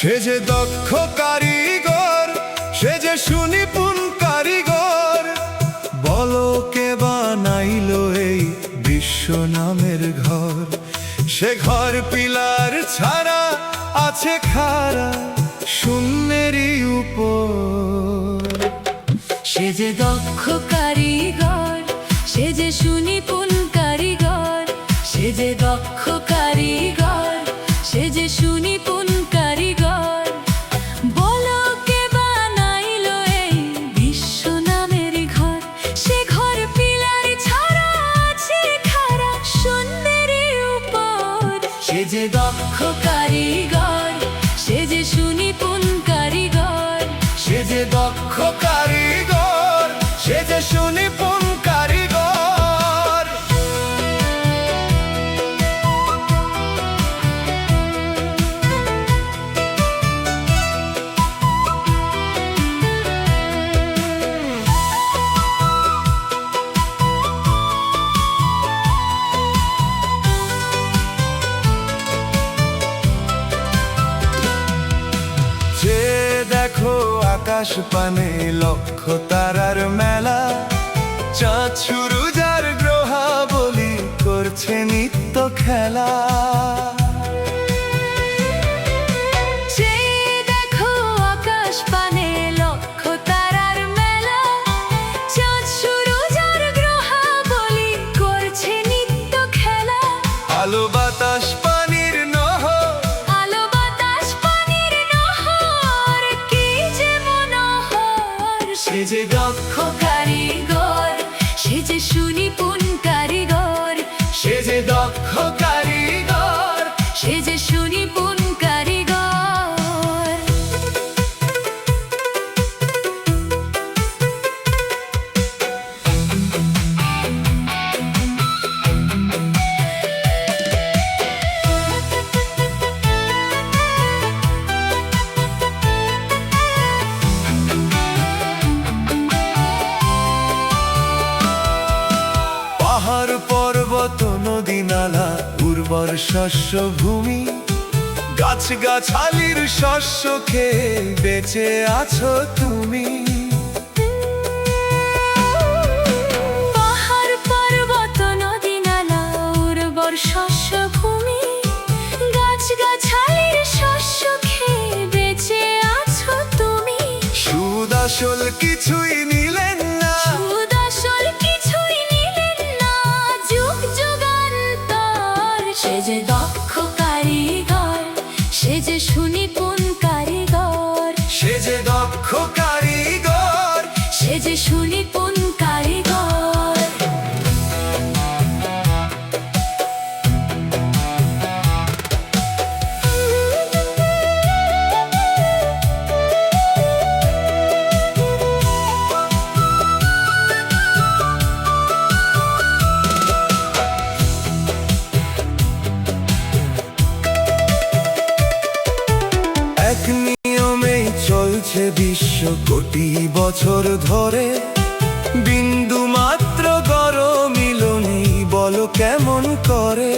সে যে দক্ষ কারিগর, সে যে সুনিপুণ কারিগর, বলো কে বানাইলো এই বিশ্ব নামের ঘর। সে ঘর পিলার ছাড়া আছে খাড়া শূন্যেরই উপর। সে যে দক্ষ কারিগর, সে যে সুনিপুণ কারিগর, সে যে দক্ষ কারিগর, সে যে সুনিপুণ কারিগর, বলো কে বানাইলো এই বিশ্ব নামের ঘর। সে ঘর পিলার ছাড়া আছে খাড়া শূন্যেরই উপর। সে যে দক্ষ কারিগর, সে যে সুনিপুণ কারিগর, সে যে দক্ষ কারিগর, সে যে সুনিপুণ কারিগর। যে দেখো আকাশ পানে লক্ষ তারার মেলা, চাঁদ শুরু যার গ্রহাবলী করছে নিত্য খেলা। যে দেখো আকাশ পানে লক্ষ তারার মেলা, চাঁদ শুরু যার গ্রহাবলী করছে নিত্য খেলা। আলো বাতাস পানির নহর, আলো বাতাস পানির নহর, কি যে মনোহর। সে যে দক্ষ কারিগর, সে যে সুনিপুণ কারিগর, সে যে দক্ষ কারিগর, সে যে সুনিপুণ কারিগর। পাহাড় পর্বত নদী নালা উর্বর শস্য ভূমি, গাছ গাছালির শস্য খেয়ে বেঁচে আছো তুমি। পাহাড় পর্বত নদী নালা উর্বর শস্য ভূমি, গাছ গাছালির শস্য খেয়ে বেঁচে আছো তুমি। সুদ আসল কিছুই নিলেন না, সুদ আসল কিছুই নিলেন না, যুগ যুগান্তর। সে যে দক্ষ কারিগর, সে যে সুনিপুণ কারিগর, সে যে দক্ষ কারিগর, সে যে সুনিপুণ কারিগর। এক নিয়মেই চলছে বিশ্ব কোটি বছর ধরে, বিন্দু মাত্র গরমিল নেই, বলো কেমন করে।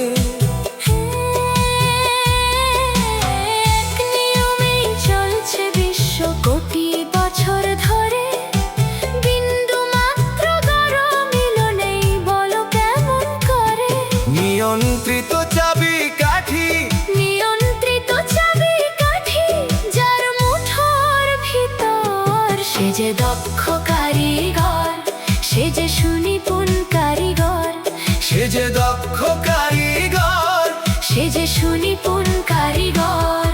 এক নিয়মেই চলছে বিশ্ব কোটি বছর ধরে, বিন্দু মাত্র গরমিল নেই, বলো কেমন করে। নিয়ন্ত্রিত চাবি কাঠি, নিয়ন্ত্রিত চাবি কাঠি যার মুঠোর ভিতর। সে যে দক্ষ কারিগর, সে যে সুনিপুণ কারিগর, সে যে দক্ষ কারিগর, সে যে সুনিপুণ কারিগর।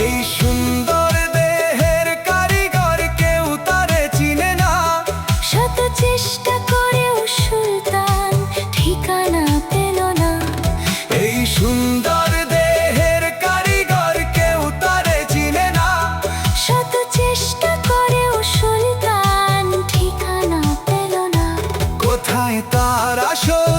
এই সুন্দর দেহের কারিগর কেউ তারে চিনে না। শত চেষ্টা করেও সুলতান ঠিকানা পেল না। এই সুন্দর দেহের কারিগর কেউ তারে চিনে না। শত চেষ্টা করেও সুলতান ঠিকানা পেল না। কোথায় তার আসল